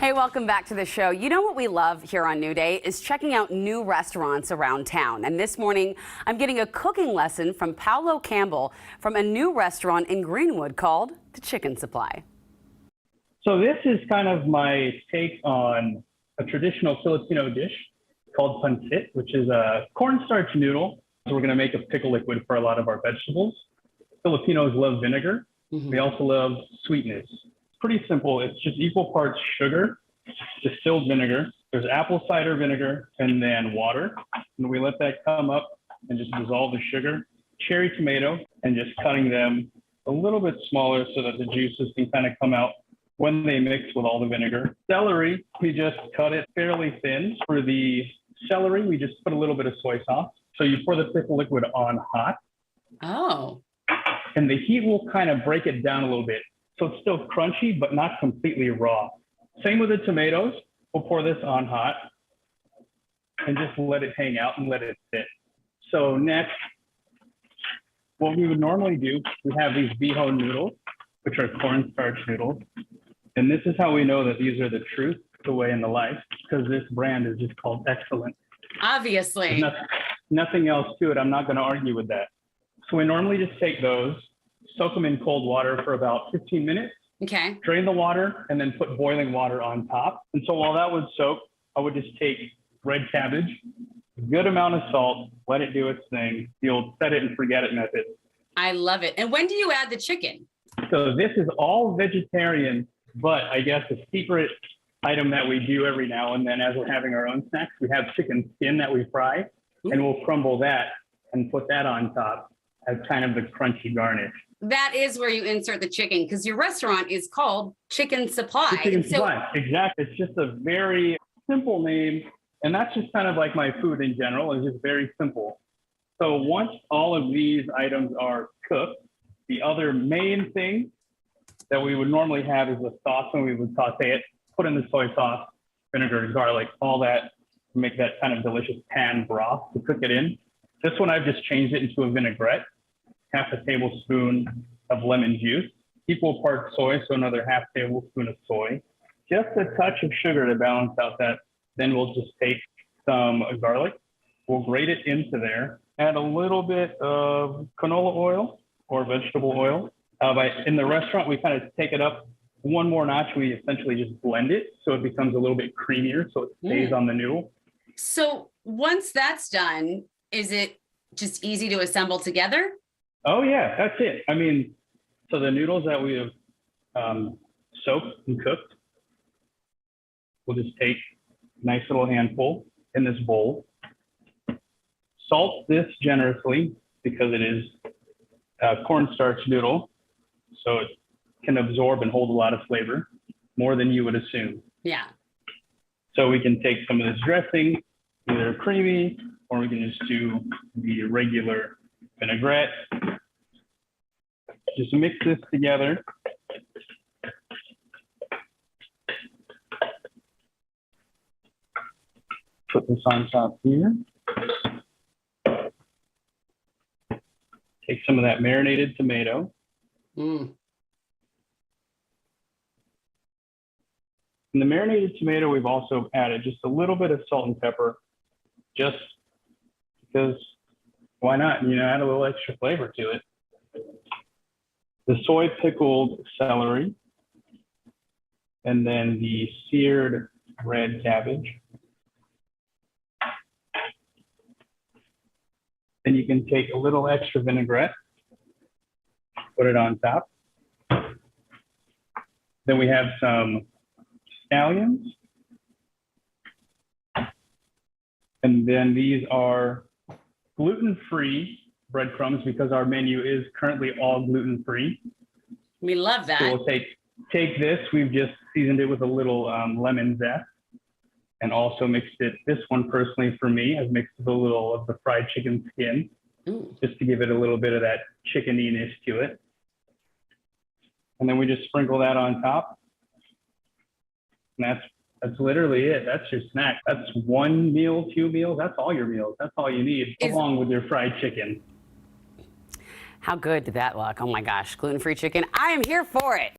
Hey, welcome back to the show. You know what we love here on New Day is checking out new restaurants around town. And this morning, I'm getting a cooking lesson from Paolo Campbell from a new restaurant in Greenwood called The Chicken Supply. So this is kind of my take on a traditional Filipino dish called pancit, which is a cornstarch noodle. So we're going to make a pickle liquid for a lot of our vegetables. Filipinos love vinegar. We also love sweetness. It's pretty simple. It's just equal parts sugar, distilled vinegar. There's apple cider vinegar and then water. And we let that come up and just dissolve the sugar. Cherry tomato and just cutting them a little bit smaller so that the juices can kind of come out when they mix with all the vinegar. Celery, we just cut it fairly thin. For the celery, we just put a little bit of soy sauce. So you pour the pickle liquid on hot. Oh. And the heat will kind of break it down a little bit. So it's still crunchy, but not completely raw. Same with the tomatoes. We'll pour this on hot and just let it hang out and let it sit. So next, what we would normally do, we have these biho noodles, which are cornstarch noodles. And this is how we know that these are the truth, the way, and the life, because this brand is just called excellent. Obviously. There's nothing else to it. I'm not going to argue with that. So we normally just take those, soak them in cold water for about 15 minutes. Okay. Drain the water and then put boiling water on top. And so while that would soak, I would just take red cabbage, a good amount of salt, let it do its thing. The old set it and forget it method. I love it. And when do you add the chicken? So this is all vegetarian, but I guess a secret item that we do every now and then as we're having our own snacks, we have chicken skin that we fry. Ooh. And we'll crumble that and put that on top as kind of the crunchy garnish. That is where you insert the chicken, because your restaurant is called Chicken Supply. Chicken Supply, exactly. It's just a very simple name. And that's just kind of like my food in general. It's just very simple. So once all of these items are cooked, the other main thing that we would normally have is the sauce, and we would saute it, put in the soy sauce, vinegar, garlic, all that, make that kind of delicious pan broth to cook it in. This one, I've just changed it into a vinaigrette, half a tablespoon of lemon juice, equal parts soy, so another half tablespoon of soy, just a touch of sugar to balance out that. Then we'll just take some garlic, we'll grate it into there, add a little bit of canola oil or vegetable oil. In the restaurant, we kind of take it up one more notch. We essentially just blend it so it becomes a little bit creamier so it stays on the noodle. So once that's done, is it just easy to assemble together? Oh yeah, that's it. I mean, so the noodles that we have soaked and cooked, we'll just take a nice little handful in this bowl. Salt this generously because it is a cornstarch noodle, so it can absorb and hold a lot of flavor, more than you would assume. Yeah. So we can take some of this dressing, either creamy, or we can just do the regular vinaigrette. Just mix this together. Put this on top here. Take some of that marinated tomato. In the marinated tomato, we've also added just a little bit of salt and pepper, just because why not? You know, add a little extra flavor to it. The soy pickled celery, and then the seared red cabbage. Then you can take a little extra vinaigrette, put it on top. Then we have some scallions. And then these are gluten-free breadcrumbs because our menu is currently all gluten-free. We love that. So we'll take this. We've just seasoned it with a little lemon zest and also mixed it. This one personally for me, I've mixed with a little of the fried chicken skin just to give it a little bit of that chickeniness to it. And then we just sprinkle that on top. And that's literally it. That's your snack. That's one meal, 2 meals. That's all your meals. That's all you need, along with your fried chicken. How good did that look? Oh my gosh, gluten-free chicken. I am here for it.